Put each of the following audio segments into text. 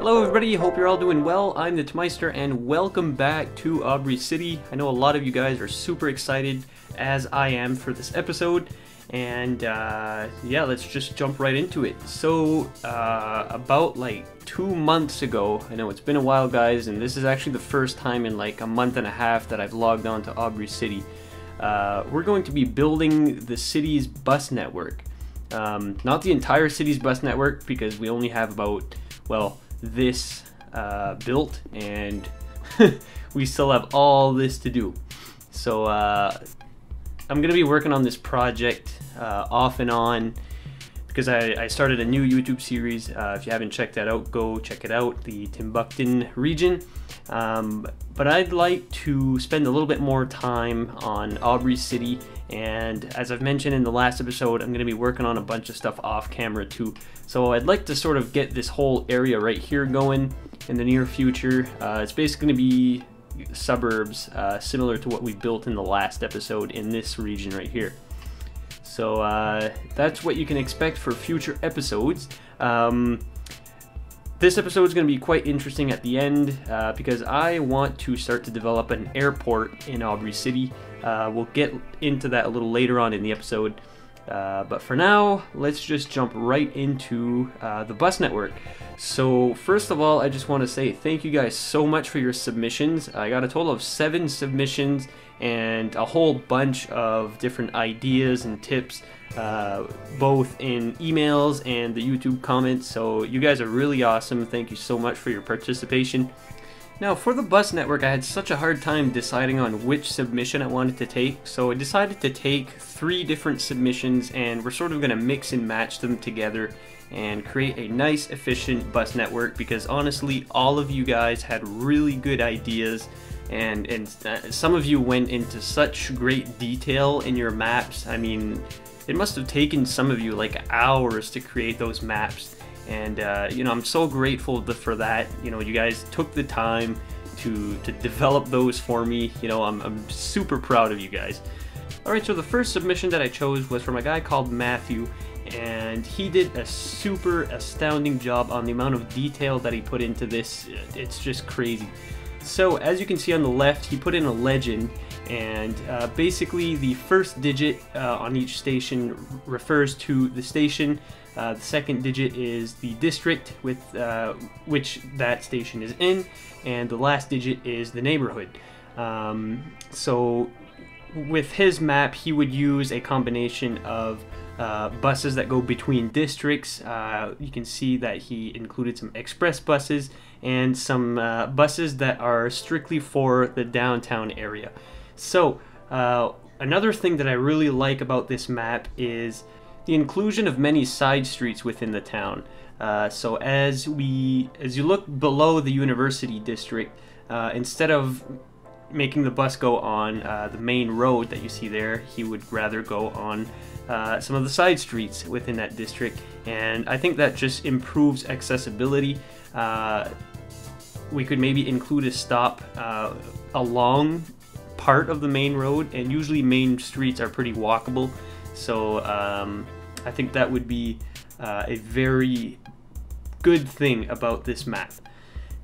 Hello everybody, hope you're all doing well. I'm the Tmeister and welcome back to Aubrey City. I know a lot of you guys are super excited, as I am, for this episode. And yeah, let's just jump right into it. So about like 2 months ago, I know it's been a while guys, and this is actually the first time in like a month and a half that I've logged on to Aubrey City. We're going to be building the city's bus network. Not the entire city's bus network, because we only have about, well, this built, and we still have all this to do. So I'm gonna be working on this project off and on, because I started a new YouTube series. If you haven't checked that out, go check it out, the Timbuktu region. But I'd like to spend a little bit more time on Aubrey City, and as I've mentioned in the last episode, I'm going to be working on a bunch of stuff off camera too. So I'd like to sort of get this whole area right here going in the near future. It's basically going to be suburbs similar to what we built in the last episode in this region right here. So that's what you can expect for future episodes. This episode is going to be quite interesting at the end because I want to start to develop an airport in Aubrey City. We'll get into that a little later on in the episode. But for now, let's just jump right into the bus network. So first of all, I just want to say thank you guys so much for your submissions. I got a total of 7 submissions and a whole bunch of different ideas and tips, both in emails and the YouTube comments. So you guys are really awesome. Thank you so much for your participation. Now for the bus network, I had such a hard time deciding on which submission I wanted to take, so I decided to take 3 different submissions, and we're sort of going to mix and match them together and create a nice efficient bus network, because honestly all of you guys had really good ideas, and some of you went into such great detail in your maps. I mean, it must have taken some of you like hours to create those maps. And you know, I'm so grateful for that. You know, you guys took the time to develop those for me. You know, I'm super proud of you guys. Alright, so the first submission that I chose was from a guy called Matthew, and he did a super astounding job on the amount of detail that he put into this. It's just crazy. So as you can see on the left, he put in a legend, and basically the first digit on each station refers to the station. The second digit is the district with which that station is in, and the last digit is the neighborhood. So with his map, he would use a combination of buses that go between districts. You can see that he included some express buses and some buses that are strictly for the downtown area. So another thing that I really like about this map is the inclusion of many side streets within the town. So as you look below the university district, instead of making the bus go on the main road that you see there, he would rather go on some of the side streets within that district, and I think that just improves accessibility. We could maybe include a stop along part of the main road, and usually main streets are pretty walkable, so I think that would be a very good thing about this map.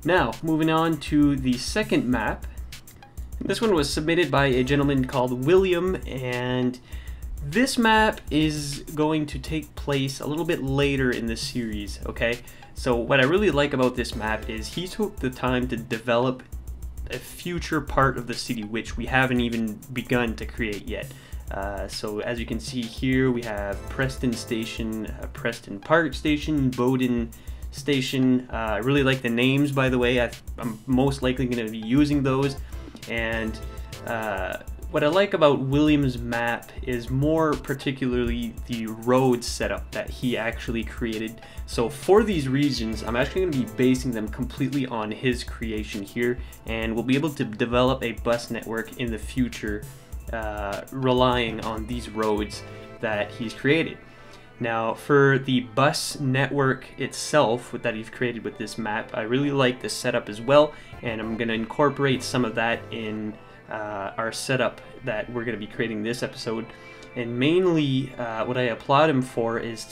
Now, moving on to the second map. This one was submitted by a gentleman called William, and this map is going to take place a little bit later in the series, okay? So what I really like about this map is he took the time to develop a future part of the city which we haven't even begun to create yet. So as you can see here, we have Preston Station, Preston Park Station, Bowden Station. I really like the names, by the way. I'm most likely going to be using those. And what I like about William's map is more particularly the road setup that he actually created. So for these regions, I'm actually going to be basing them completely on his creation here, and we'll be able to develop a bus network in the future relying on these roads that he's created. Now for the bus network itself that he's created with this map, I really like the setup as well, and I'm going to incorporate some of that in our setup that we're going to be creating this episode. And mainly what I applaud him for is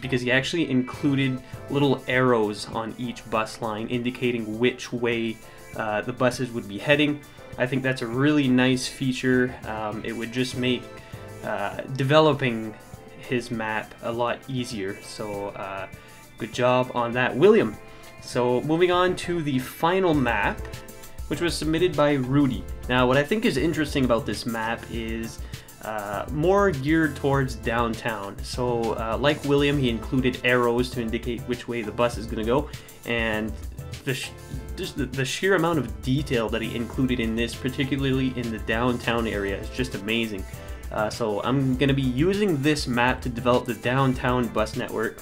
because he actually included little arrows on each bus line indicating which way the buses would be heading. I think that's a really nice feature. It would just make developing his map a lot easier. So good job on that, William. So moving on to the final map, which was submitted by Rudy. Now what I think is interesting about this map is more geared towards downtown. So like William, he included arrows to indicate which way the bus is going to go, and just the sheer amount of detail that he included in this, particularly in the downtown area, is just amazing. So I'm going to be using this map to develop the downtown bus network.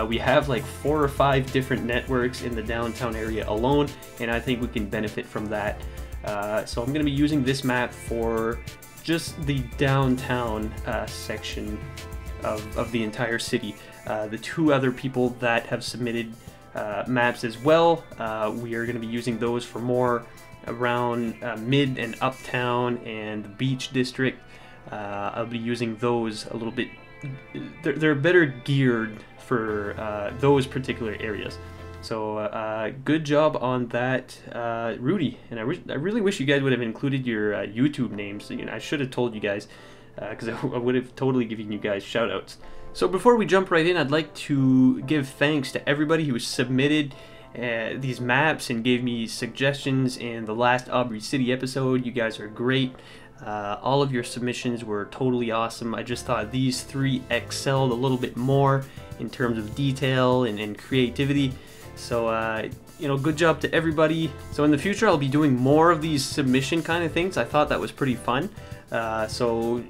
We have like 4 or 5 different networks in the downtown area alone, and I think we can benefit from that. So I'm going to be using this map for just the downtown section of the entire city. The 2 other people that have submitted maps as well, we are going to be using those for more around mid and uptown and the beach district. I'll be using those a little bit. They're better geared for those particular areas. So good job on that, Rudy. And I really wish you guys would have included your YouTube names. You know, I should have told you guys, because I would have totally given you guys shout outs. So before we jump right in, I'd like to give thanks to everybody who submitted these maps and gave me suggestions in the last Aubrey City episode. You guys are great. All of your submissions were totally awesome. I just thought these 3 excelled a little bit more in terms of detail and creativity. So, you know, good job to everybody. So in the future, I'll be doing more of these submission kind of things. I thought that was pretty fun. So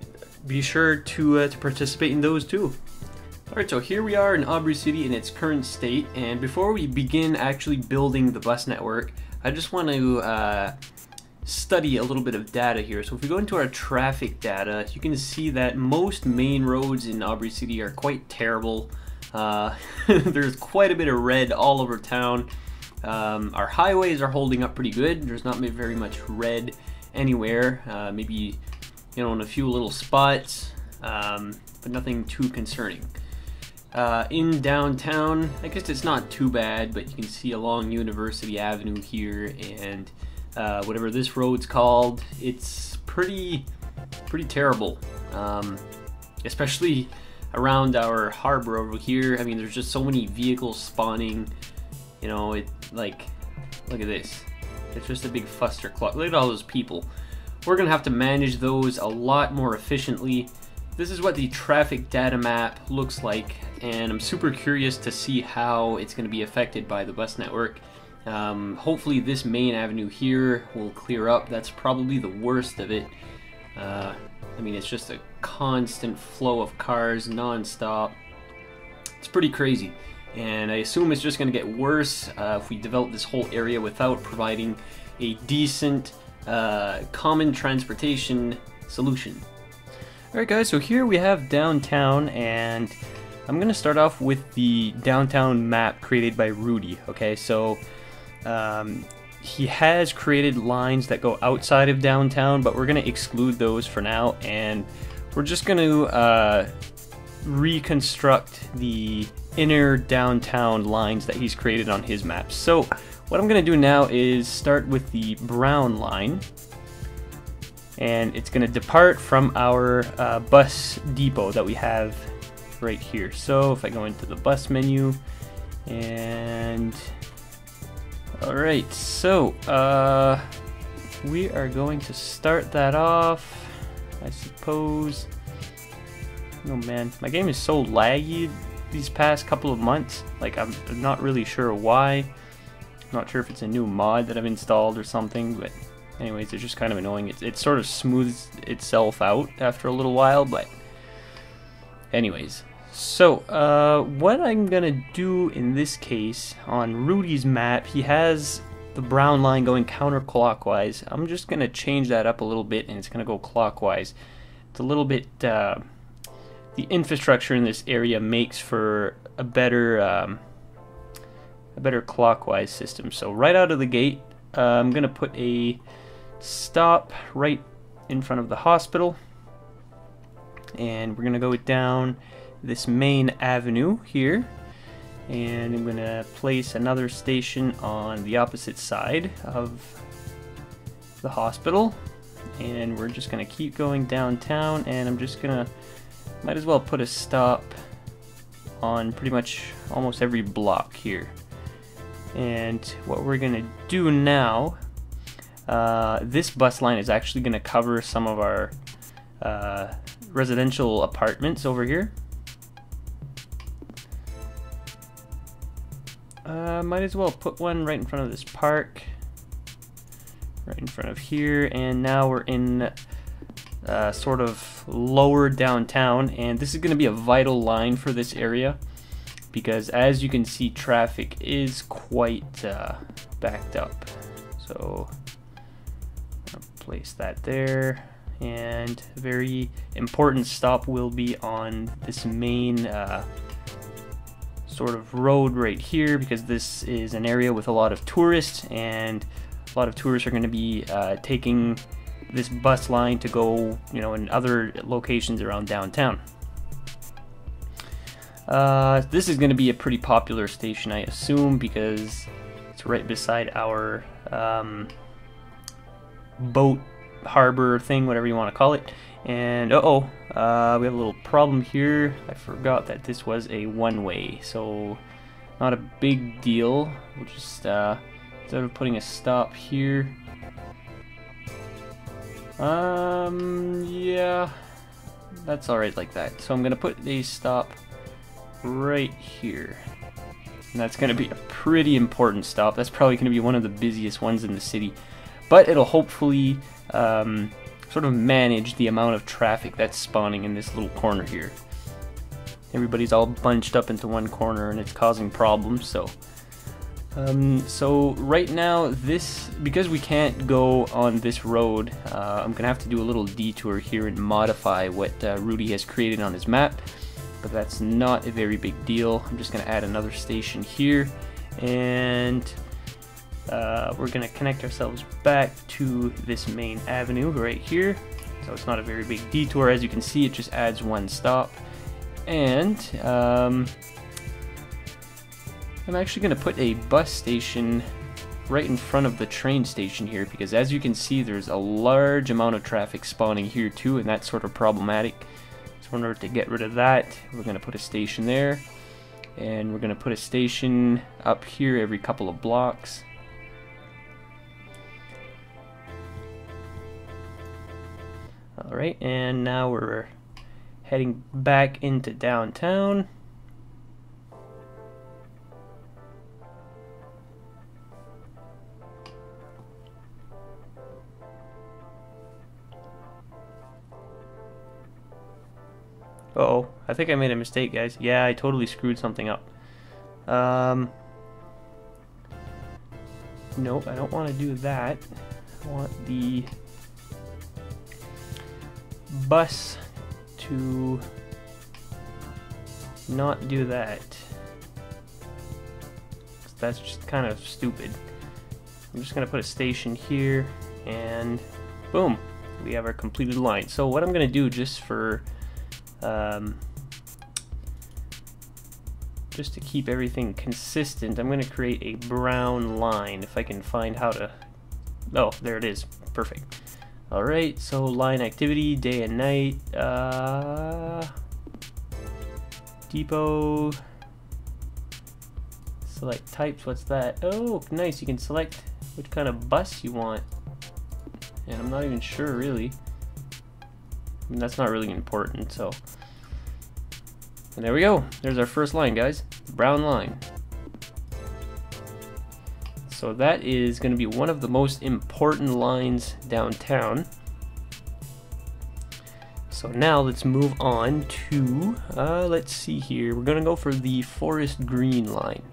be sure to participate in those too. Alright, so here we are in Aubrey City in its current state. And before we begin actually building the bus network, I just want to study a little bit of data here. So if we go into our traffic data, you can see that most main roads in Aubrey City are quite terrible. There's quite a bit of red all over town. Our highways are holding up pretty good. There's not very much red anywhere. Maybe, you know, in a few little spots, but nothing too concerning. In downtown, I guess it's not too bad, but you can see along University Avenue here and whatever this road's called, it's pretty terrible, especially around our harbor over here. I mean, there's just so many vehicles spawning, you know. It like, look at this, it's just a big fustercluck. Look at all those people. We're gonna have to manage those a lot more efficiently. This is what the traffic data map looks like, and I'm super curious to see how it's going to be affected by the bus network. Hopefully this main avenue here will clear up. That's probably the worst of it. I mean, it's just a constant flow of cars non-stop. It's pretty crazy, and I assume it's just going to get worse if we develop this whole area without providing a decent common transportation solution. Alright guys, so here we have downtown, and I'm going to start off with the downtown map created by Rudy. Okay, so he has created lines that go outside of downtown, but we're going to exclude those for now, and we're just going to reconstruct the inner downtown lines that he's created on his maps. So what I'm going to do now is start with the brown line, and it's going to depart from our bus depot that we have right here. So if I go into the bus menu, and alright, so we are going to start that off, I suppose. Oh man, my game is so laggy these past couple of months. Like, I'm not really sure why. I'm not sure if it's a new mod that I've installed or something, but anyways, it's just kind of annoying. It sort of smooths itself out after a little while, but anyways. So, what I'm gonna do in this case, on Rudy's map, he has the brown line going counterclockwise. I'm just gonna change that up a little bit, and it's gonna go clockwise. It's a little bit, the infrastructure in this area makes for a better clockwise system. So right out of the gate, I'm gonna put a stop right in front of the hospital, and we're gonna go down this main avenue here, and I'm gonna place another station on the opposite side of the hospital, and we're just gonna keep going downtown, and I'm just gonna might as well put a stop on pretty much almost every block here. And what we're gonna do now, this bus line is actually gonna cover some of our residential apartments over here. Might as well put one right in front of this park, right in front of here, and now we're in sort of lower downtown, and this is going to be a vital line for this area because, as you can see, traffic is quite backed up. So I'll place that there, and a very important stop will be on this main sort of road right here, because this is an area with a lot of tourists, and a lot of tourists are going to be taking this bus line to go, you know, in other locations around downtown. This is going to be a pretty popular station, I assume, because it's right beside our boat harbor thing, whatever you want to call it. And we have a little problem here. I forgot that this was a one-way, so not a big deal. We'll just instead of putting a stop here, yeah, that's all right like that. So I'm gonna put a stop right here, and that's gonna be a pretty important stop. That's probably gonna be one of the busiest ones in the city, but it'll hopefully sort of manage the amount of traffic that's spawning in this little corner here. Everybody's all bunched up into one corner and it's causing problems. So right now, because we can't go on this road, I'm gonna have to do a little detour here and modify what Rudy has created on his map, but that's not a very big deal. I'm just gonna add another station here, and we're gonna connect ourselves back to this main avenue right here. So it's not a very big detour. As you can see, it just adds one stop. And I'm actually gonna put a bus station right in front of the train station here, because as you can see, there's a large amount of traffic spawning here too, and that's sort of problematic. So in order to get rid of that, we're gonna put a station there, and we're gonna put a station up here every couple of blocks. Alright, and now we're heading back into downtown. Uh-oh, I think I made a mistake, guys. Yeah, I totally screwed something up. Nope, I don't want to do that. I want the bus to not do that. That's just kind of stupid. I'm just gonna put a station here, and boom, we have our completed line. So what I'm gonna do, just for just to keep everything consistent, I'm gonna create a brown line, if I can find how to. Oh, there it is. Perfect. Alright, so line activity, day and night, depot, select types. What's that? Oh, nice, you can select which kind of bus you want, and I'm not even sure really. I mean, that's not really important. So, and there we go, there's our first line, guys, brown line. So that is going to be one of the most important lines downtown. So now let's move on to, let's see here, we're going to go for the forest green line.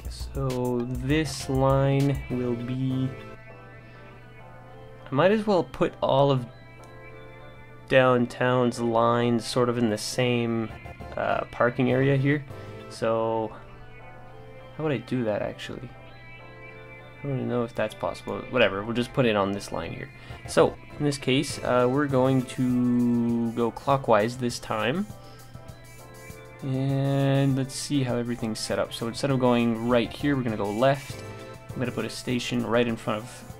So this line will be, I might as well put all of downtown's lines sort of in the same parking area here. So how would I do that actually? don't know if that's possible. Whatever, we'll just put it on this line here. So, in this case, we're going to go clockwise this time. And let's see how everything's set up. So instead of going right here, we're going to go left. I'm going to put a station right in front of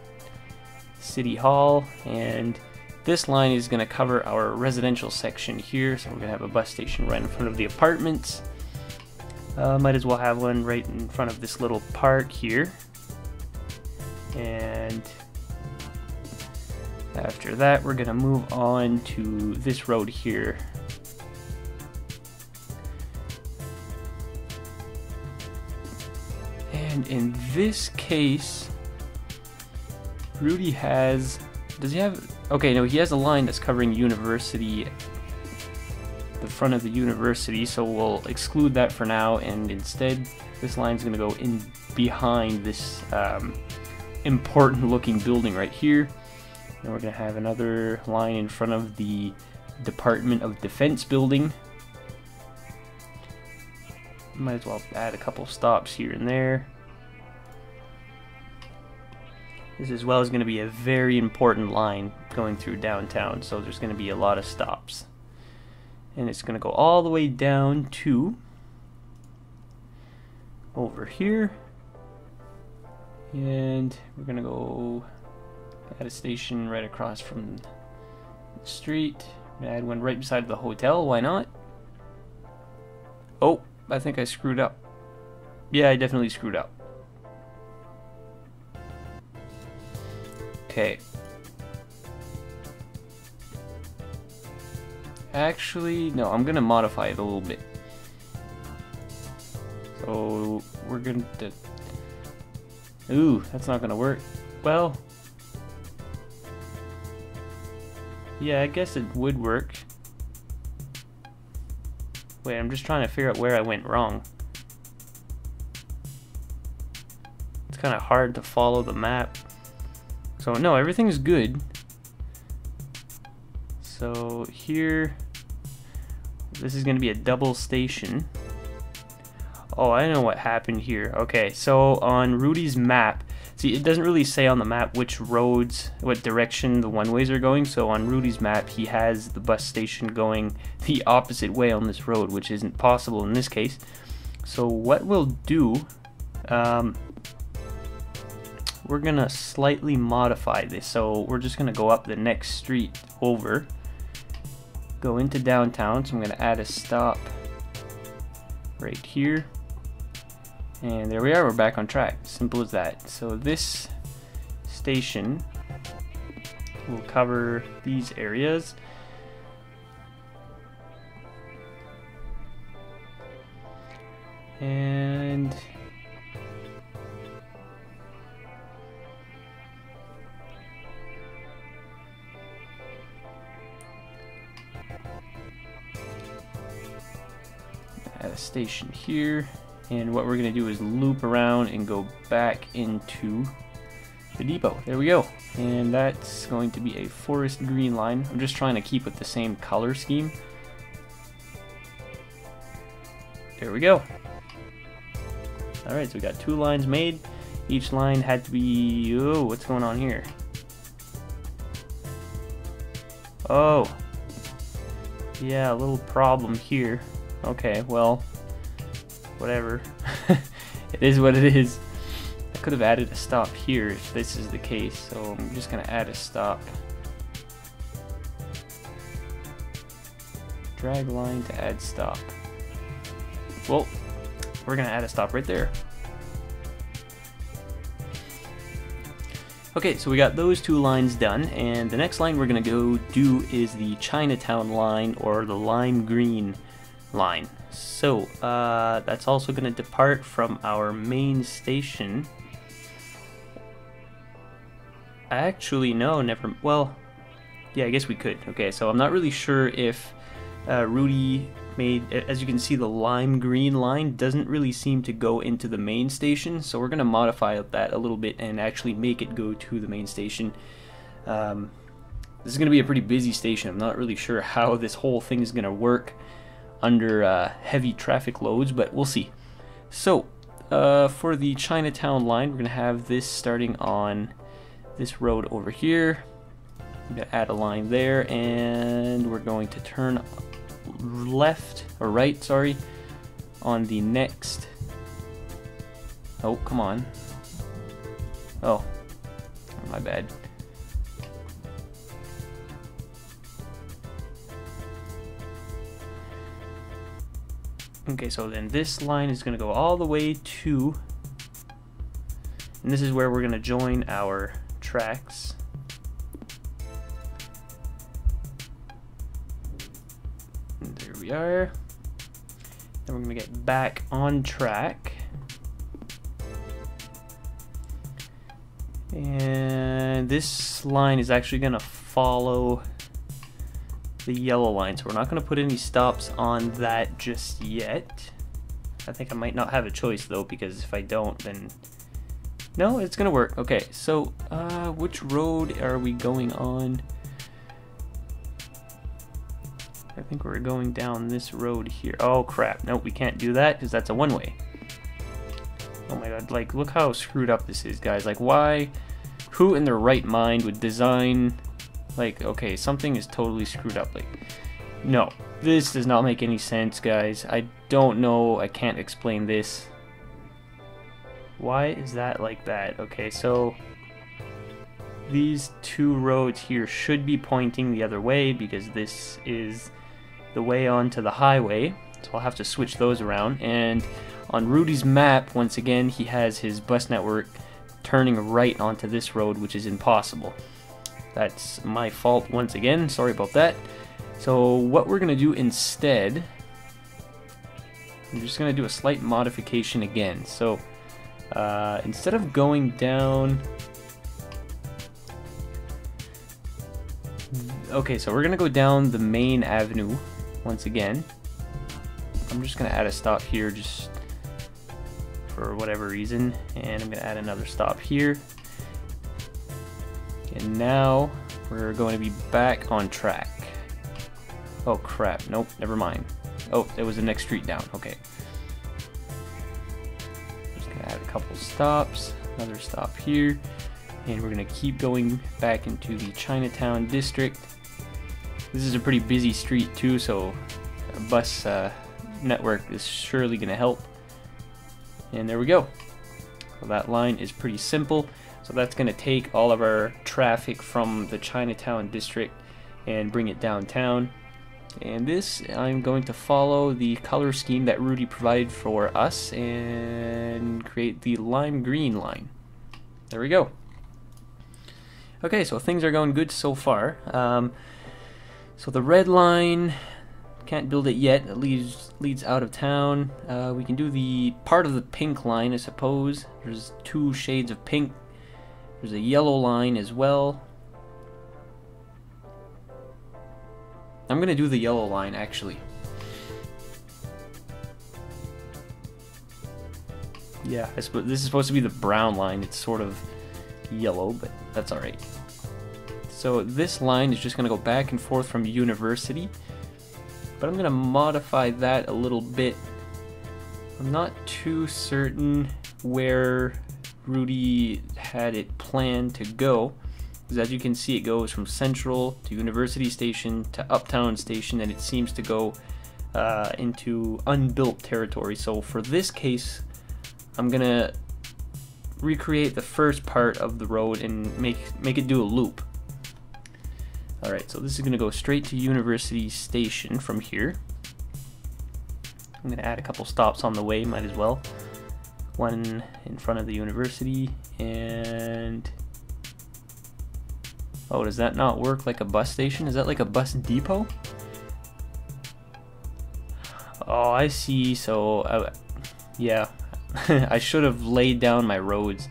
City Hall. And this line is going to cover our residential section here. So we're going to have a bus station right in front of the apartments. Might as well have one right in front of this little park here. And after that, we're going to move on to this road here. And in this case, Rudy has, does he have, okay, no, he has a line that's covering University, the front of the University, so we'll exclude that for now, and instead this line's going to go in behind this important looking building right here. And we're going to have another line in front of the Department of Defense building. Might as well add a couple stops here and there. This as well is going to be a very important line going through downtown, so there's going to be a lot of stops. And it's going to go all the way down to over here. And we're going to go add a station right across from the street. Add one right beside the hotel, why not? Oh, I think I screwed up. Yeah, I definitely screwed up. Okay. Actually, no, I'm gonna modify it a little bit. So we're gonna ooh, that's not gonna work. Well, yeah, I guess it would work. Wait, I'm just trying to figure out where I went wrong. It's kind of hard to follow the map. So no, everything's good. So here, this is going to be a double station. Oh, I know what happened here. Okay, so on Rudy's map, see, it doesn't really say on the map which roads, what direction the one-ways are going. So on Rudy's map, he has the bus station going the opposite way on this road, which isn't possible in this case. So what we'll do, we're gonna slightly modify this. So we're just gonna go up the next street over, go into downtown. So I'm gonna add a stop right here. And there we are, we're back on track. Simple as that. So this station will cover these areas. And add a station here. And what we're going to do is loop around and go back into the depot. There we go. And that's going to be a forest green line. I'm just trying to keep with the same color scheme. There we go. Alright, so we got two lines made. Each line had to be... oh, what's going on here? Oh. Yeah, a little problem here. Okay, well... whatever. It is what it is. I could have added a stop here if this is the case, so I'm just gonna add a stop. Drag line to add stop. Well, we're gonna add a stop right there. Okay, so we got those two lines done, and the next line we're gonna go do is the Chinatown line, or the lime green line. So that's also going to depart from our main station. Actually, no, never. Well, yeah, I guess we could. Okay, so I'm not really sure if Rudy made, as you can see, the lime green line doesn't really seem to go into the main station. So we're going to modify that a little bit and actually make it go to the main station. This is going to be a pretty busy station. I'm not really sure how this whole thing is going to work under heavy traffic loads, but we'll see. So for the Chinatown line, we're going to have this starting on this road over here. I'm going to add a line there, and we're going to turn left, or right, sorry, on the next. Oh, come on. Oh, my bad. Okay, so then this line is going to go all the way to, and this is where we're going to join our tracks. And there we are. Then we're going to get back on track. And this line is actually going to follow the yellow line, so we're not going to put any stops on that just yet. I think I might not have a choice though, because if I don't, then no, it's going to work. Okay, so which road are we going on? I think we're going down this road here. Oh crap, nope, we can't do that because that's a one-way. Oh my god, like look how screwed up this is, guys. Like why, who in their right mind would design, like, okay, something is totally screwed up. Like, no, this does not make any sense, guys. I don't know, I can't explain this. Why is that like that? Okay, so these two roads here should be pointing the other way because this is the way onto the highway. So I'll have to switch those around. And on Rudy's map, once again, he has his bus network turning right onto this road, which is impossible. That's my fault once again, sorry about that. So what we're gonna do instead, I'm just gonna do a slight modification again. So instead of going down, okay, so we're gonna go down the main avenue once again. I'm just gonna add a stop here just for whatever reason, and I'm gonna add another stop here. And now we're going to be back on track. Oh crap, nope, never mind. Oh, it was the next street down, okay. Just gonna add a couple stops, another stop here, and we're gonna keep going back into the Chinatown district. This is a pretty busy street too, so a bus network is surely gonna help. And there we go. So that line is pretty simple. So that's going to take all of our traffic from the Chinatown district and bring it downtown. And this, I'm going to follow the color scheme that Rudy provided for us and create the lime green line. There we go. Okay, so things are going good so far. So the red line, can't build it yet, it leads out of town. We can do the part of the pink line, I suppose. There's two shades of pink. There's a yellow line as well. I'm gonna do the yellow line actually. Yeah, I suppose this is supposed to be the brown line. It's sort of yellow, but that's alright. So this line is just gonna go back and forth from University, but I'm gonna modify that a little bit. I'm not too certain where Rudy had it planned to go, because as you can see, it goes from Central to University Station to Uptown Station, and it seems to go into unbuilt territory. So for this case, I'm gonna recreate the first part of the road and make it do a loop. Alright, so this is gonna go straight to University Station from here. I'm gonna add a couple stops on the way, might as well. One in front of the university, and oh, does that not work like a bus station? Is that like a bus depot? Oh, I see. So yeah, I should have laid down my roads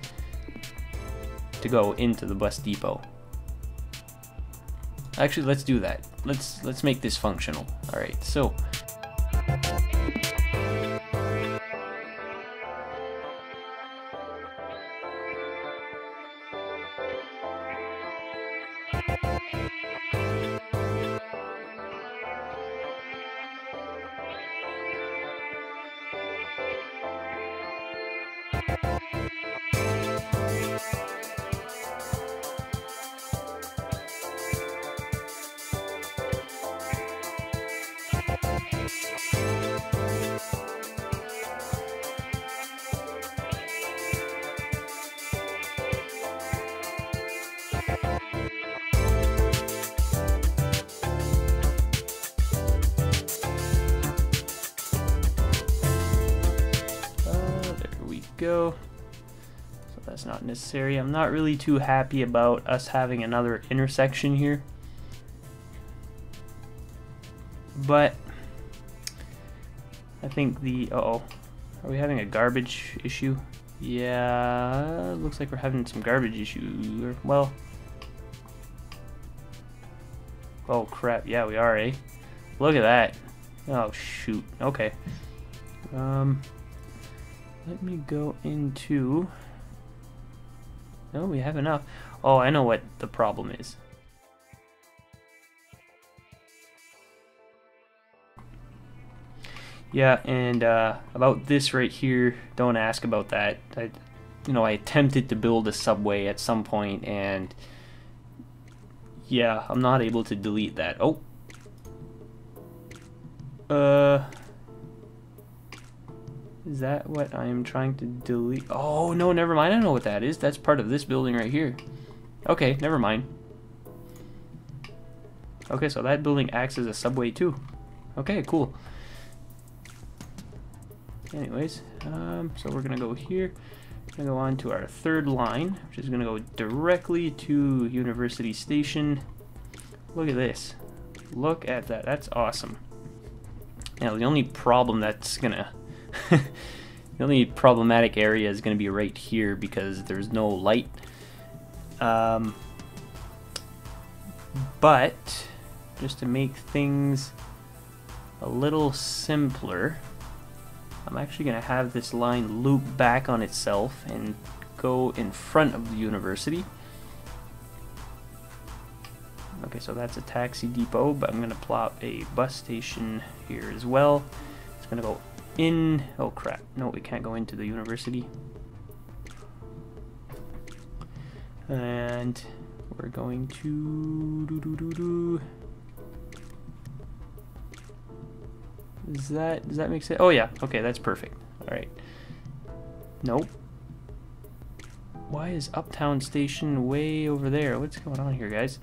to go into the bus depot. Actually, let's do that. Let's make this functional. All right, so go. So that's not necessary. I'm not really too happy about us having another intersection here. But I think the, uh-oh, are we having a garbage issue? Yeah, looks like we're having some garbage issue. Well, oh crap, yeah we are, eh? Look at that. Oh shoot, okay. Let me go into, no, we have enough. Oh, I know what the problem is. Yeah, and about this right here, don't ask about that. I attempted to build a subway at some point, and yeah, I'm not able to delete that. Oh. Is that what I'm trying to delete? Oh, no, never mind. I know what that is. That's part of this building right here. Okay, never mind. Okay, so that building acts as a subway too. Okay, cool. Anyways, so we're gonna go here. We're gonna go on to our third line, which is gonna go directly to University Station. Look at this. Look at that. That's awesome. Now, the only problem that's gonna the only problematic area is gonna be right here because there's no light. But just to make things a little simpler, I'm actually going to have this line loop back on itself and go in front of the university. Okay, so that's a taxi depot, but I'm going to plop a bus station here as well. It's going to go in, oh crap, no, we can't go into the university. And we're going to does that make sense? Oh yeah, okay, that's perfect. Alright. Nope. Why is Uptown Station way over there? What's going on here, guys?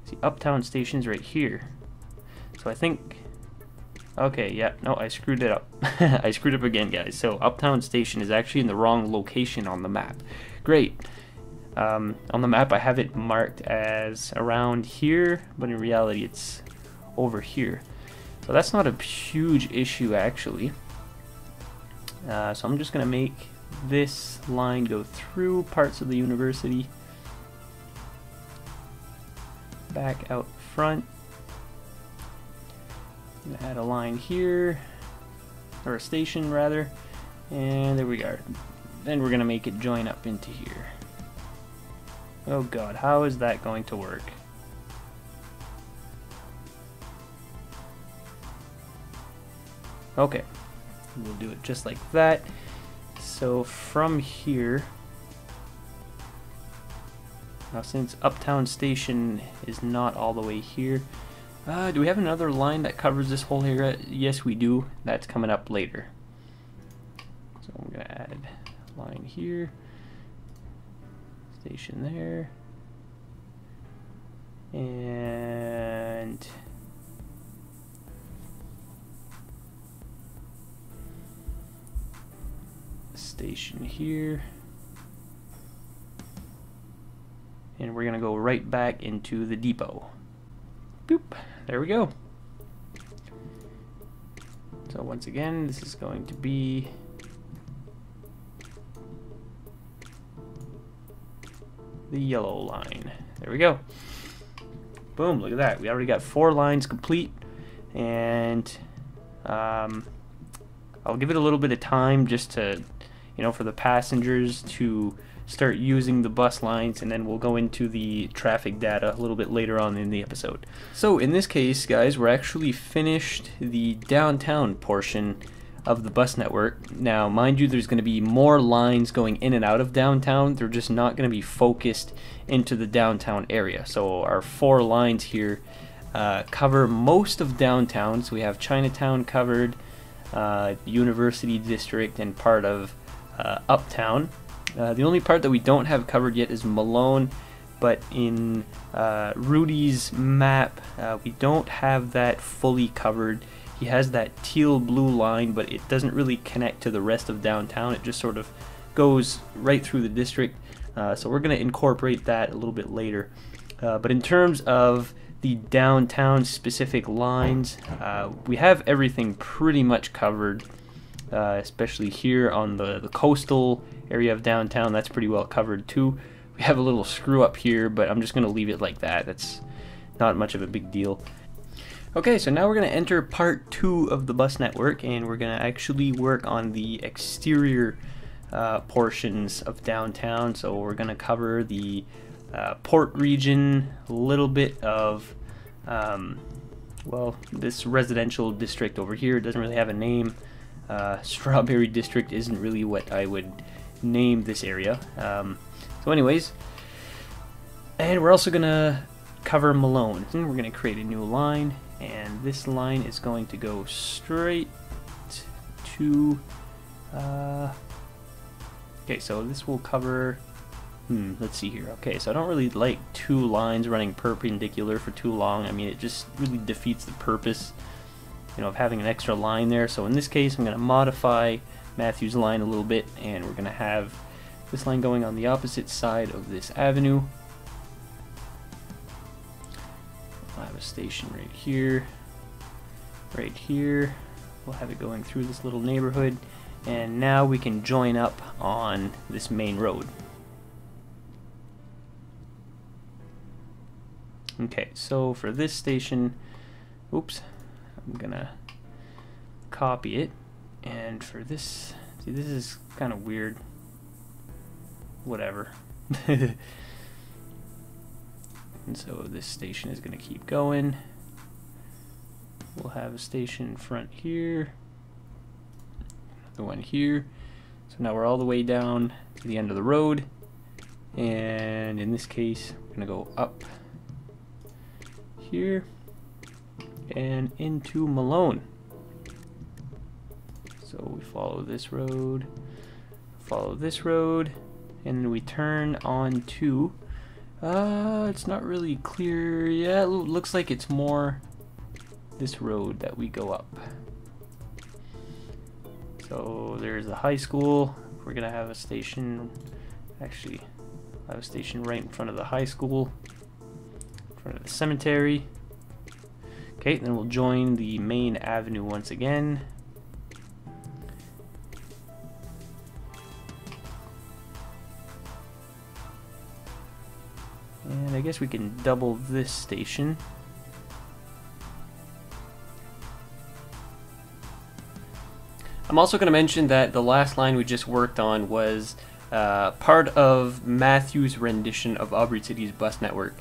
See, Uptown Station's right here. So I think, okay, yeah, no, I screwed it up. I screwed up again, guys. So Uptown Station is actually in the wrong location on the map. Great. On the map I have it marked as around here, but in reality it's over here. So that's not a huge issue actually. So I'm just gonna make this line go through parts of the university, back out front. I'm gonna add a line here, or a station rather, and there we are. Then we're gonna make it join up into here. Oh god, how is that going to work? Okay, we'll do it just like that. So from here, now since Uptown Station is not all the way here, do we have another line that covers this whole area? Yes, we do. That's coming up later. So I'm gonna add a line here, station there, and station here, and we're gonna go right back into the depot. Boop, there we go. So once again, this is going to be the yellow line. There we go. Boom, look at that. We already got 4 lines complete, and I'll give it a little bit of time just to, for the passengers to start using the bus lines, and then we'll go into the traffic data a little bit later on in the episode. So in this case, guys, we're actually finished the downtown portion of the bus network. Now, mind you, there's going to be more lines going in and out of downtown. They're just not going to be focused into the downtown area. So our 4 lines here cover most of downtown. So we have Chinatown covered, University District, and part of Uptown. The only part that we don't have covered yet is Malone, but in Rudy's map we don't have that fully covered. he has that teal blue line, but it doesn't really connect to the rest of downtown. It just sort of goes right through the district. So we're going to incorporate that a little bit later. But in terms of the downtown specific lines, we have everything pretty much covered, especially here on the coastal area of downtown. That's pretty well covered too. We have a little screw up here, but I'm just going to leave it like that. That's not much of a big deal. Okay, so now we're going to enter part 2 of the bus network, and we're going to actually work on the exterior portions of downtown. So we're going to cover the port region, a little bit of well, this residential district over here. It doesn't really have a name. Strawberry District isn't really what I would name this area. So anyways, and we're also going to cover Malone. We're going to create a new line, and this line is going to go straight to okay, so this will cover let's see here. Okay, so I don't really like 2 lines running perpendicular for too long. I mean, it just really defeats the purpose, you know, of having an extra line there. So in this case, I'm going to modify Matthew's line a little bit, and we're going to have this line going on the opposite side of this avenue. I'll have a station right here, right here. We'll have it going through this little neighborhood, and now we can join up on this main road. Okay, so for this station, oops, I'm gonna copy it, and for this, see, this is kind of weird. Whatever. And so this station is gonna keep going. We'll have a station in front here, another one here. So now we're all the way down to the end of the road, and in this case, we're gonna go up here and into Malone. So we follow this road, and then we turn on to it's not really clear. Yeah, it looks like it's more this road that we go up. So there's the high school. We're gonna have a station, actually I have a station right in front of the high school, in front of the cemetery. Okay, then we'll join the main avenue once again. And I guess we can double this station. I'm also going to mention that the last line we just worked on was part of Matthew's rendition of Aubrey City's bus network.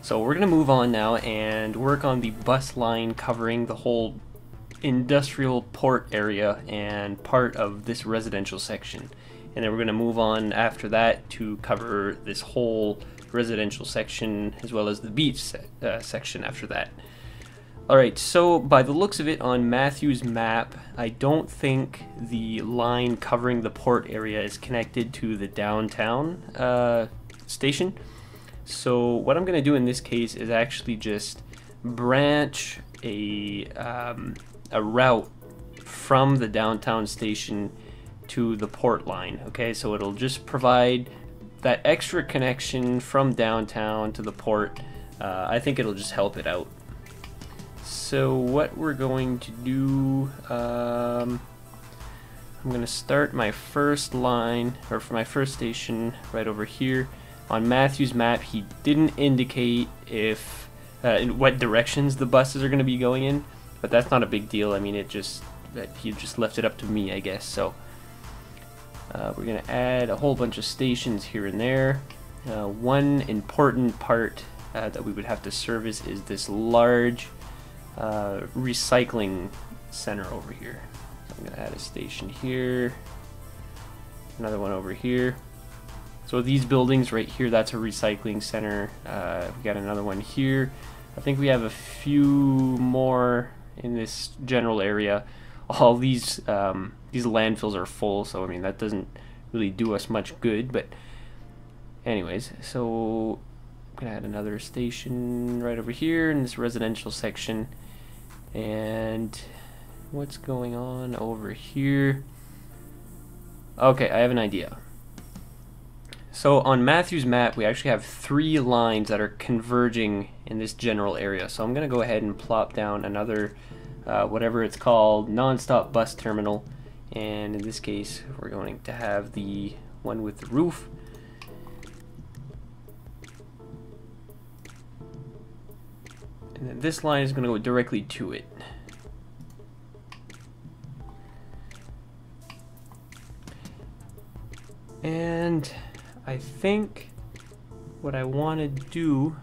So we're going to move on now and work on the bus line covering the whole industrial port area and part of this residential section. And then we're going to move on after that to cover this whole residential section as well as the beach section after that. Alright, so by the looks of it on Matthew's map, I don't think the line covering the port area is connected to the downtown station. So what I'm going to do in this case is actually just branch a route from the downtown station to the port line. Okay, so it'll just provide that extra connection from downtown to the port. I think it'll just help it out. So what we're going to do, I'm going to start my first line, or for my first station right over here. On Matthew's map, he didn't indicate if in what directions the buses are going to be going in, but that's not a big deal. I mean, he just left it up to me, I guess. So we're going to add a whole bunch of stations here and there. One important part that we would have to service is this large recycling center over here. So I'm going to add a station here, another one over here. So these buildings right here, that's a recycling center. We got another one here. I think we have a few more in this general area. All these landfills are full, so I mean that doesn't really do us much good. But anyways, so I'm gonna add another station right over here in this residential section, and what's going on over here. Okay, I have an idea. So on Matthew's map, we actually have 3 lines that are converging in this general area. So I'm going to go ahead and plop down another, whatever it's called, non-stop bus terminal. And in this case, we're going to have the one with the roof. And then this line is going to go directly to it. And I think what I want to do,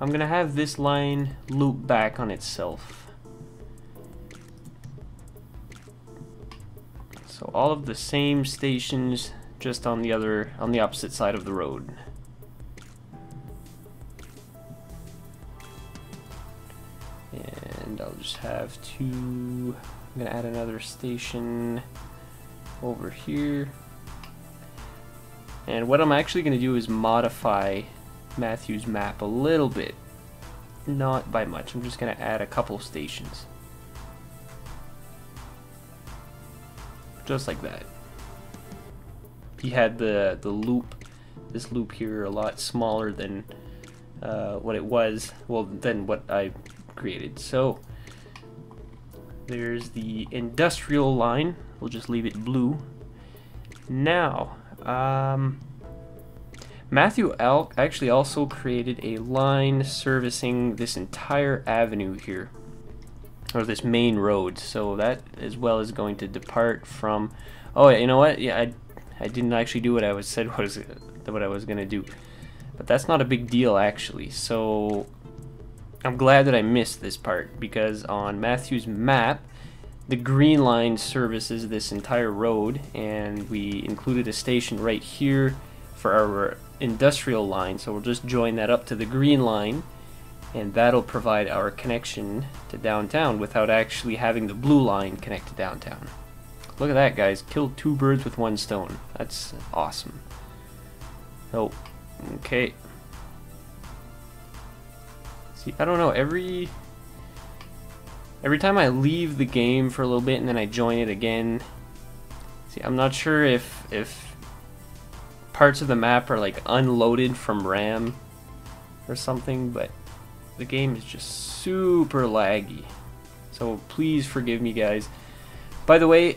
I'm going to have this line loop back on itself. So all of the same stations, just on the opposite side of the road. And I'll just have to, I'm going to add another station over here. And what I'm actually going to do is modify Matthew's map a little bit. Not by much. I'm just going to add a couple stations. Just like that. He had the loop, this loop here, a lot smaller than what it was, well, than what I created. So there's the industrial line. We'll just leave it blue. Now, Matthew actually also created a line servicing this entire avenue here, or this main road. So that as well is going to depart from. Oh, you know what? Yeah, I didn't actually do what I was going to do, but that's not a big deal actually. So I'm glad that I missed this part, because on Matthew's map, the green line services this entire road, and we included a station right here for our industrial line. So we'll just join that up to the green line, and that'll provide our connection to downtown without actually having the blue line connect to downtown. Look at that, guys. Killed 2 birds with 1 stone. That's awesome. Oh, okay. See, I don't know, every time I leave the game for a little bit and then I join it again, see, I'm not sure if parts of the map are like unloaded from RAM or something, but the game is just super laggy. So please forgive me, guys. By the way,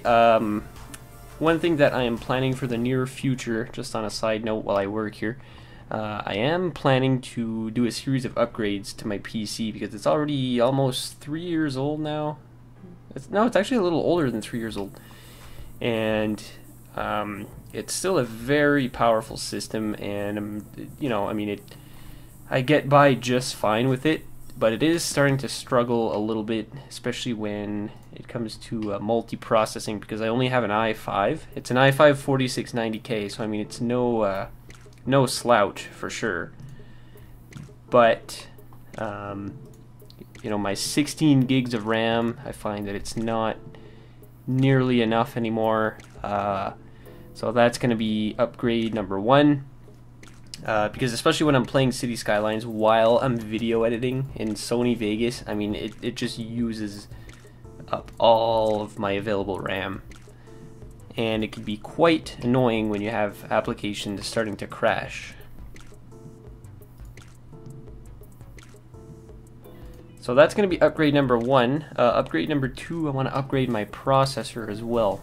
one thing that I am planning for the near future, just on a side note while I work here, I am planning to do a series of upgrades to my PC, because it's already almost 3 years old now. It's actually a little older than 3 years old. And it's still a very powerful system, and you know, I mean, I get by just fine with it, but it is starting to struggle a little bit, especially when it comes to multi-processing, because I only have an i5. It's an i5 4690K, so I mean, it's no slouch for sure, but you know, my 16 gigs of RAM, I find that it's not nearly enough anymore, so that's going to be upgrade number 1, because especially when I'm playing City Skylines while I'm video editing in Sony Vegas, I mean, it just uses up all of my available RAM. And it can be quite annoying when you have applications starting to crash. So that's going to be upgrade number 1. Upgrade number 2, I want to upgrade my processor as well.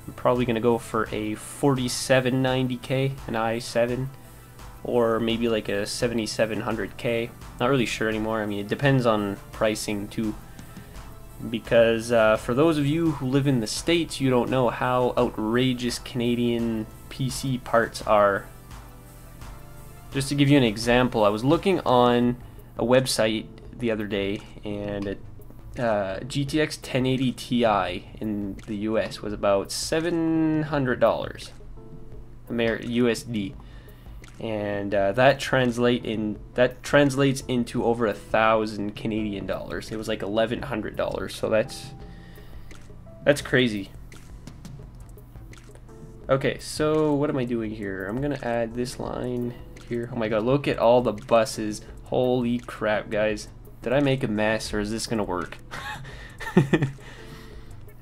I'm probably going to go for a 4790K, an i7, or maybe like a 7700K. Not really sure anymore. I mean, it depends on pricing too. Because for those of you who live in the States, you don't know how outrageous Canadian PC parts are. Just to give you an example, I was looking on a website the other day, and a GTX 1080 Ti in the US was about $700 USD. And that translates into over 1,000 Canadian dollars. It was like $1,100, so that's crazy. Okay, so what am I doing here? I'm gonna add this line here. Oh my god, look at all the buses. Holy crap, guys. Did I make a mess, or is this gonna work?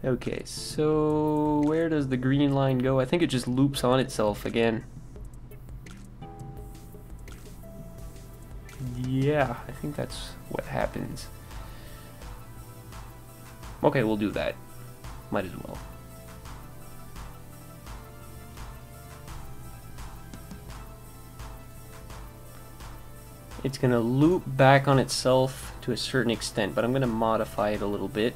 Okay, so where does the green line go? I think it just loops on itself again. Yeah, I think that's what happens. Okay, we'll do that. Might as well. It's gonna loop back on itself to a certain extent, but I'm gonna modify it a little bit.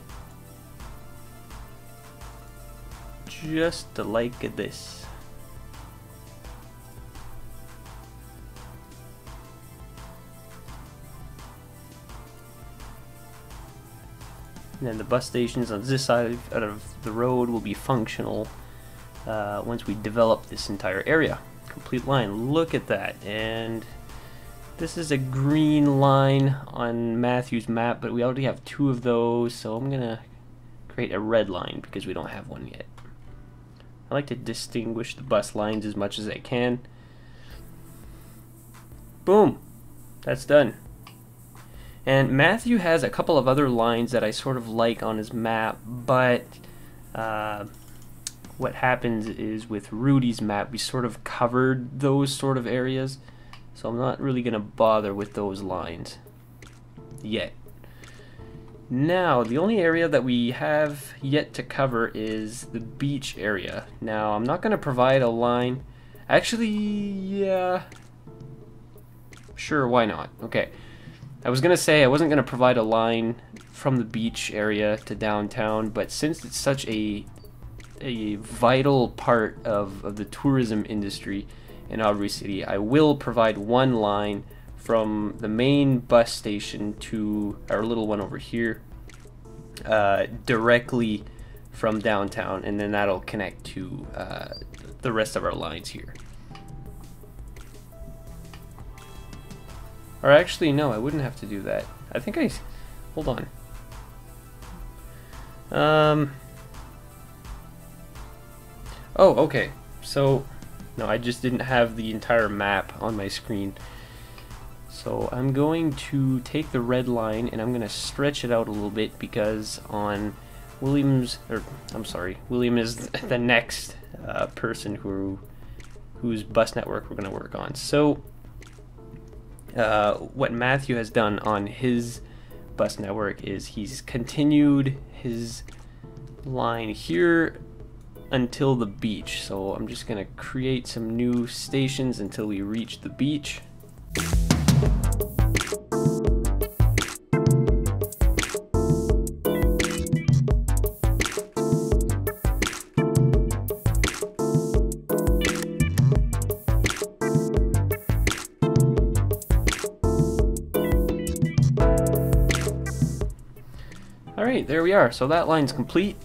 Just like this. And then the bus stations on this side of the road will be functional once we develop this entire area. Complete line, look at that. And this is a green line on Matthew's map, but we already have 2 of those, so I'm gonna create a red line because we don't have one yet. I like to distinguish the bus lines as much as I can. Boom! That's done. And Matthew has a couple of other lines that I sort of like on his map, but what happens is with Rudy's map, we sort of covered those sort of areas, so I'm not really going to bother with those lines yet. Now, the only area that we have yet to cover is the beach area. Now, I'm not going to provide a line. Actually, yeah. Sure, why not? Okay. I was going to say I wasn't going to provide a line from the beach area to downtown, but since it's such a vital part of the tourism industry in Aubrey City, I will provide one line from the main bus station to our little one over here, directly from downtown, and then that'll connect to the rest of our lines here. Or actually, no, I wouldn't have to do that. I think hold on. Oh, okay. So, no, I just didn't have the entire map on my screen. So I'm going to take the red line and I'm going to stretch it out a little bit because on William is the next person whose bus network we're going to work on. So what Matthew has done on his bus network is he's continued his line here until the beach. So I'm just going to create some new stations until we reach the beach. Alright, there we are. So that line's complete.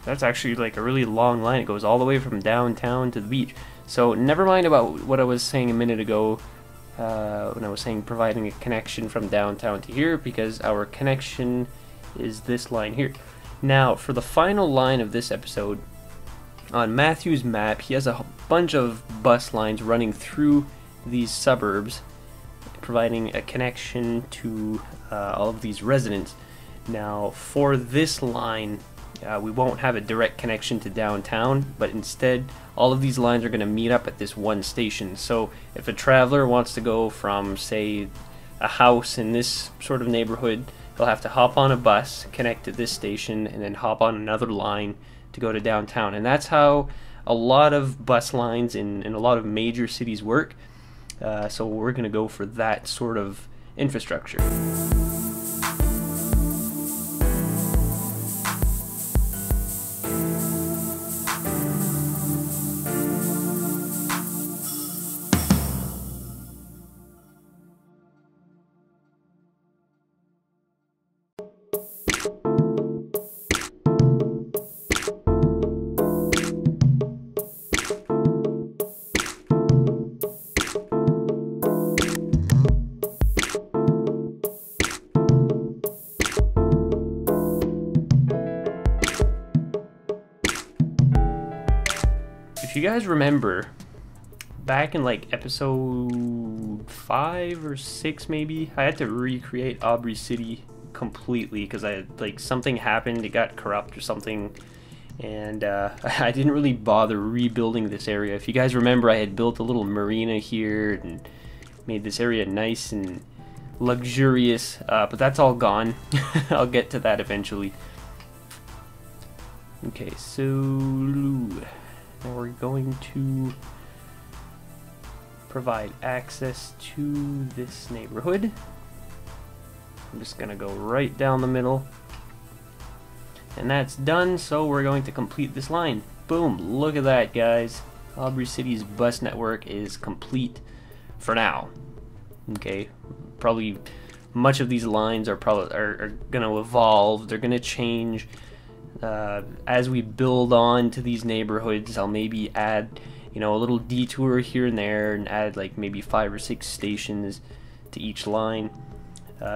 That's actually like a really long line. It goes all the way from downtown to the beach. So never mind about what I was saying a minute ago when I was saying providing a connection from downtown to here, because our connection is this line here. Now, for the final line of this episode, on Matthew's map, he has a bunch of bus lines running through these suburbs, providing a connection to all of these residents. Now, for this line, we won't have a direct connection to downtown, but instead all of these lines are going to meet up at this one station. So if a traveler wants to go from, say, a house in this sort of neighborhood, they'll have to hop on a bus, connect to this station, and then hop on another line to go to downtown. And that's how a lot of bus lines in a lot of major cities work. So we're going to go for that sort of infrastructure. If you guys remember, back in like episode 5 or 6 maybe. I had to recreate Aubrey City completely because I had, like, something happened, it got corrupt or something, and I didn't really bother rebuilding this area. If you guys remember, I had built a little marina here and made this area nice and luxurious, but that's all gone. I'll get to that eventually. Okay, so now we're going to provide access to this neighborhood. I'm just gonna go right down the middle, and that's done. So we're going to complete this line. Boom, look at that, guys. Aubrey City's bus network is complete for now. Okay, probably much of these lines are gonna evolve. They're gonna change as we build on to these neighborhoods. I'll maybe add, you know, a little detour here and there, and add like maybe 5 or 6 stations to each line,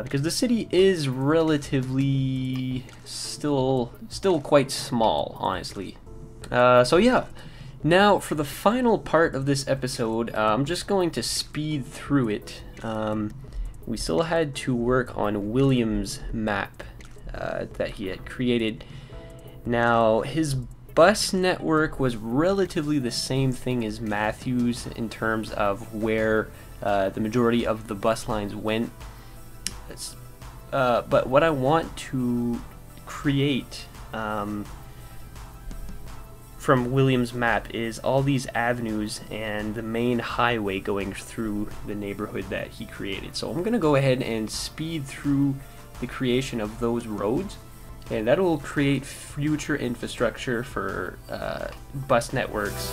because the city is relatively still quite small, honestly. So yeah, now for the final part of this episode, I'm just going to speed through it. We still had to work on William's map that he had created. Now, his bus network was relatively the same thing as Matthew's in terms of where the majority of the bus lines went. But what I want to create from William's map is all these avenues and the main highway going through the neighborhood that he created. So I'm going to go ahead and speed through the creation of those roads, and that will create future infrastructure for bus networks.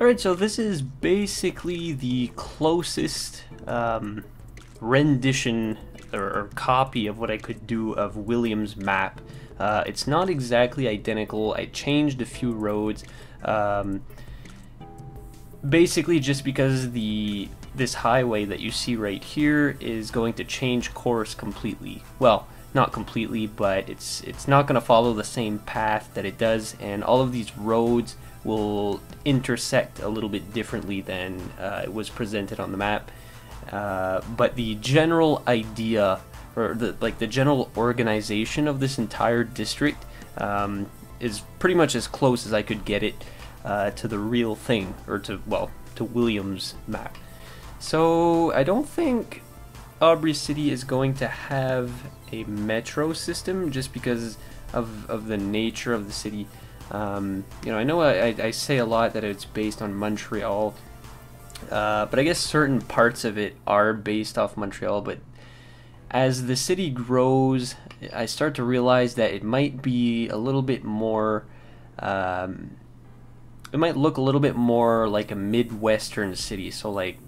Alright, so this is basically the closest rendition or copy of what I could do of William's map. It's not exactly identical. I changed a few roads, basically just because this highway that you see right here is going to change course completely. Well, not completely, but it's not going to follow the same path that it does, and all of these roads will intersect a little bit differently than it was presented on the map. But the general idea, or the general organization of this entire district, is pretty much as close as I could get it. to the real thing, or to, well, to William's map. So I don't think Aubrey City is going to have a metro system just because of the nature of the city. You know, I know I say a lot that it's based on Montreal, but I guess certain parts of it are based off Montreal. But as the city grows, I start to realize that it might be a little bit more, it might look a little bit more like a Midwestern city. So like,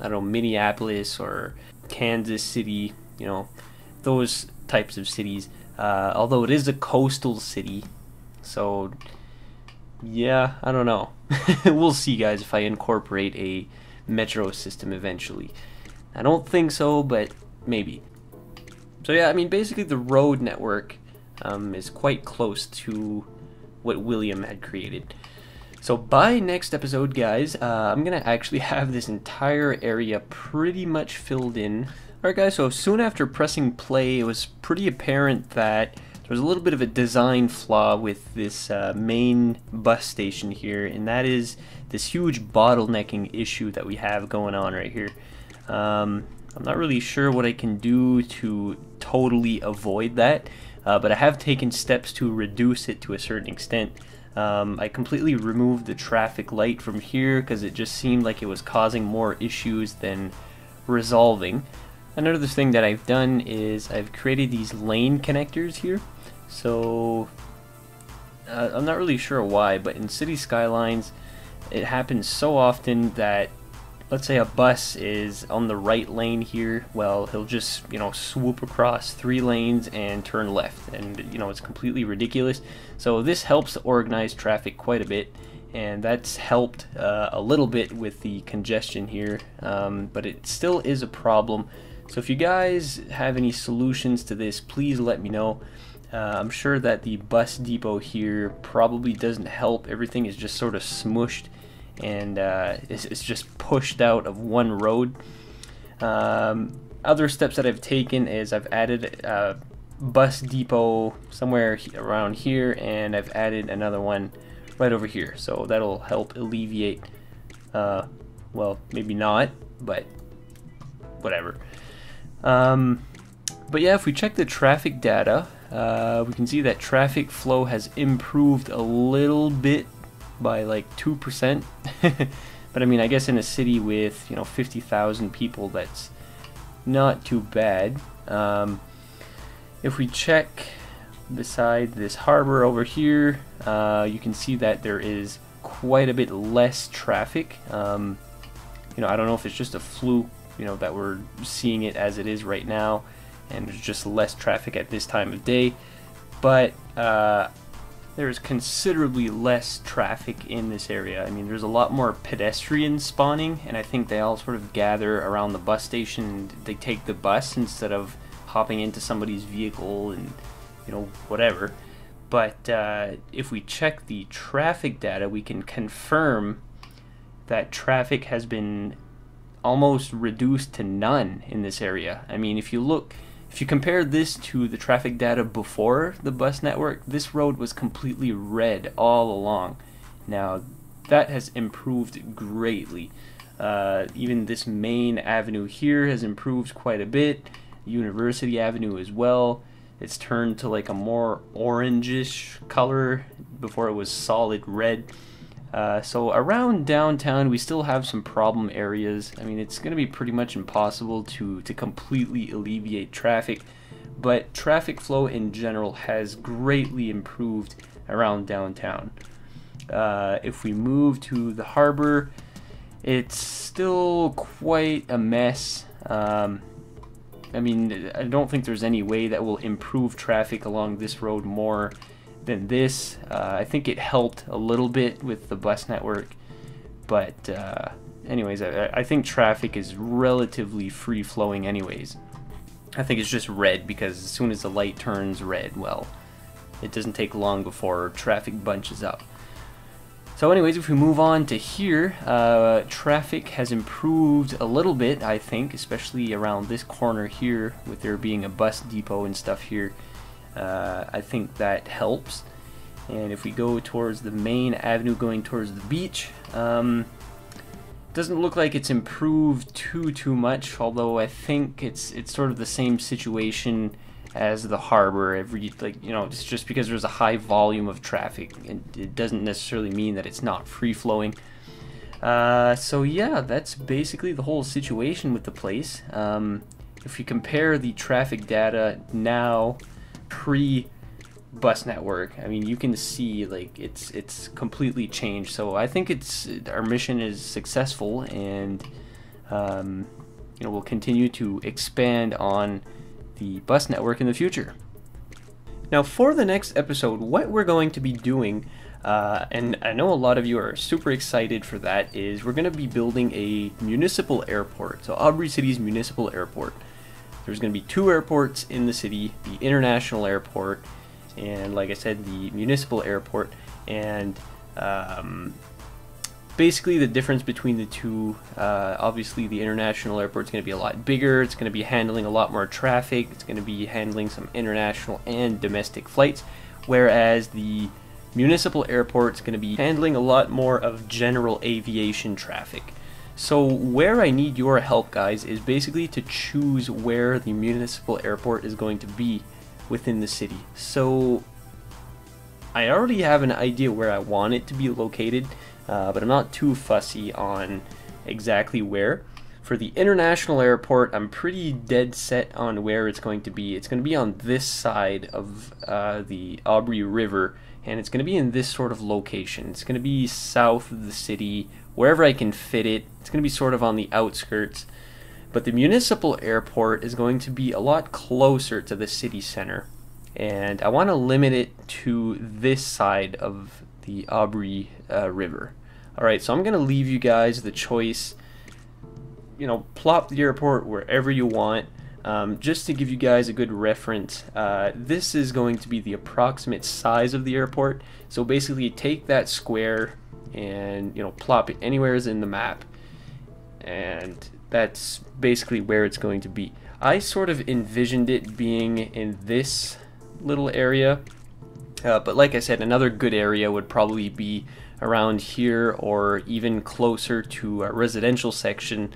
I don't know, Minneapolis or Kansas City, you know, those types of cities. Although it is a coastal city, so yeah, I don't know. We'll see, guys, if I incorporate a metro system eventually. I don't think so, but maybe. So yeah, I mean, basically the road network is quite close to what William had created. So by next episode, guys, I'm going to actually have this entire area pretty much filled in. Alright guys, so soon after pressing play, it was pretty apparent that there was a little bit of a design flaw with this main bus station here, and that is this huge bottlenecking issue that we have going on right here. I'm not really sure what I can do to totally avoid that, but I have taken steps to reduce it to a certain extent. I completely removed the traffic light from here because it just seemed like it was causing more issues than resolving. Another thing that I've done is I've created these lane connectors here. So I'm not really sure why, but in City Skylines it happens so often that, let's say a bus is on the right lane here, well, he'll just, you know, swoop across 3 lanes and turn left, and, you know, it's completely ridiculous. So this helps to organize traffic quite a bit, and that's helped a little bit with the congestion here, but it still is a problem. So if you guys have any solutions to this, please let me know. I'm sure that the bus depot here probably doesn't help. Everything is just sort of smushed, and it's just pushed out of one road. Other steps that I've taken is I've added a bus depot somewhere around here, and I've added another one right over here, so that'll help alleviate, well, maybe not, but whatever. But yeah, if we check the traffic data, we can see that traffic flow has improved a little bit by like 2%. But I mean, I guess in a city with, you know, 50,000 people, that's not too bad. If we check beside this harbor over here, you can see that there is quite a bit less traffic. You know, I don't know if it's just a fluke, you know, that we're seeing it as it is right now, and there's just less traffic at this time of day, but there's considerably less traffic in this area. I mean, there's a lot more pedestrians spawning, and I think they all sort of gather around the bus station and they take the bus instead of hopping into somebody's vehicle and, you know, whatever. But if we check the traffic data, we can confirm that traffic has been almost reduced to none in this area. I mean, if you compare this to the traffic data before the bus network, this road was completely red all along. Now, that has improved greatly. Even this main avenue here has improved quite a bit. University Avenue as well. It's turned to like a more orangish color. Before it was solid red. So around downtown we still have some problem areas. I mean, it's going to be pretty much impossible to completely alleviate traffic, but traffic flow in general has greatly improved around downtown. If we move to the harbor, it's still quite a mess. I mean, I don't think there's any way that will improve traffic along this road more than this. I think it helped a little bit with the bus network, but anyways, I think traffic is relatively free flowing anyways. I think it's just red because as soon as the light turns red, well, it doesn't take long before traffic bunches up. So anyways, if we move on to here, traffic has improved a little bit, I think, especially around this corner here with there being a bus depot and stuff here. I think that helps. And if we go towards the main avenue going towards the beach, doesn't look like it's improved too much, although I think it's sort of the same situation as the harbor. It's just because there's a high volume of traffic, and it doesn't necessarily mean that it's not free flowing. So yeah, that's basically the whole situation with the place. If you compare the traffic data now pre-bus network, I mean, you can see like it's completely changed. So I think our mission is successful, and we'll continue to expand on the bus network in the future. Now for the next episode, what we're going to be doing, and I know a lot of you are super excited for that, is we're going to be building a municipal airport. So Aubrey City's municipal airport. There's going to be 2 airports in the city, the international airport and, like I said, the municipal airport. And basically the difference between the two, obviously the international airport is going to be a lot bigger. It's going to be handling a lot more traffic. It's going to be handling some international and domestic flights, whereas the municipal airport is going to be handling a lot more of general aviation traffic. So where I need your help, guys, is basically to choose where the municipal airport is going to be within the city. So I already have an idea where I want it to be located, but I'm not too fussy on exactly where. For the international airport, I'm pretty dead set on where it's going to be. It's going to be on this side of the Aubrey River, and it's going to be in this sort of location. It's going to be south of the city, wherever I can fit it. It's going to be sort of on the outskirts. But the municipal airport is going to be a lot closer to the city center, and I want to limit it to this side of the Aubrey River. Alright, so I'm going to leave you guys the choice. Plop the airport wherever you want. Just to give you guys a good reference, this is going to be the approximate size of the airport. So basically take that square and plop it anywhere in the map, and that's basically where it's going to be. I sort of envisioned it being in this little area, but like I said, another good area would probably be around here or even closer to a residential section.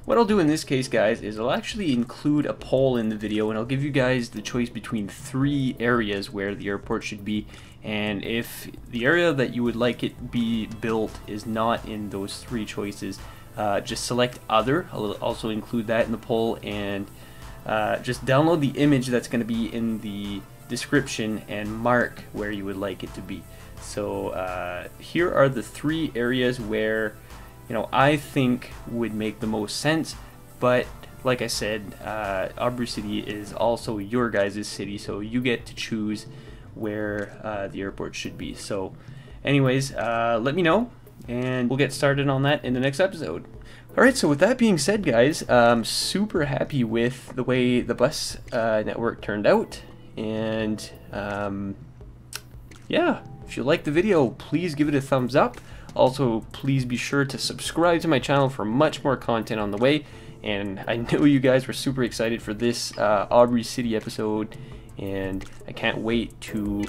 What I'll do in this case, guys, is I'll actually include a poll in the video, and I'll give you guys the choice between 3 areas where the airport should be. And if the area that you would like it be built is not in those 3 choices, just select other. I'll also include that in the poll, and just download the image that's going to be in the description and mark where you would like it to be. So here are the 3 areas where I think would make the most sense, but like I said, Aubrey City is also your guys' city, so you get to choose where the airport should be. So anyways, let me know, and we'll get started on that in the next episode. Alright, so with that being said, guys, I'm super happy with the way the bus network turned out, and yeah, if you liked the video, please give it a thumbs up. Also, please be sure to subscribe to my channel for much more content on the way. And I know you guys were super excited for this Aubrey City episode, and I can't wait to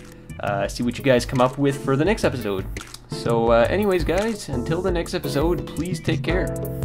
see what you guys come up with for the next episode. So anyways, guys, until the next episode, please take care.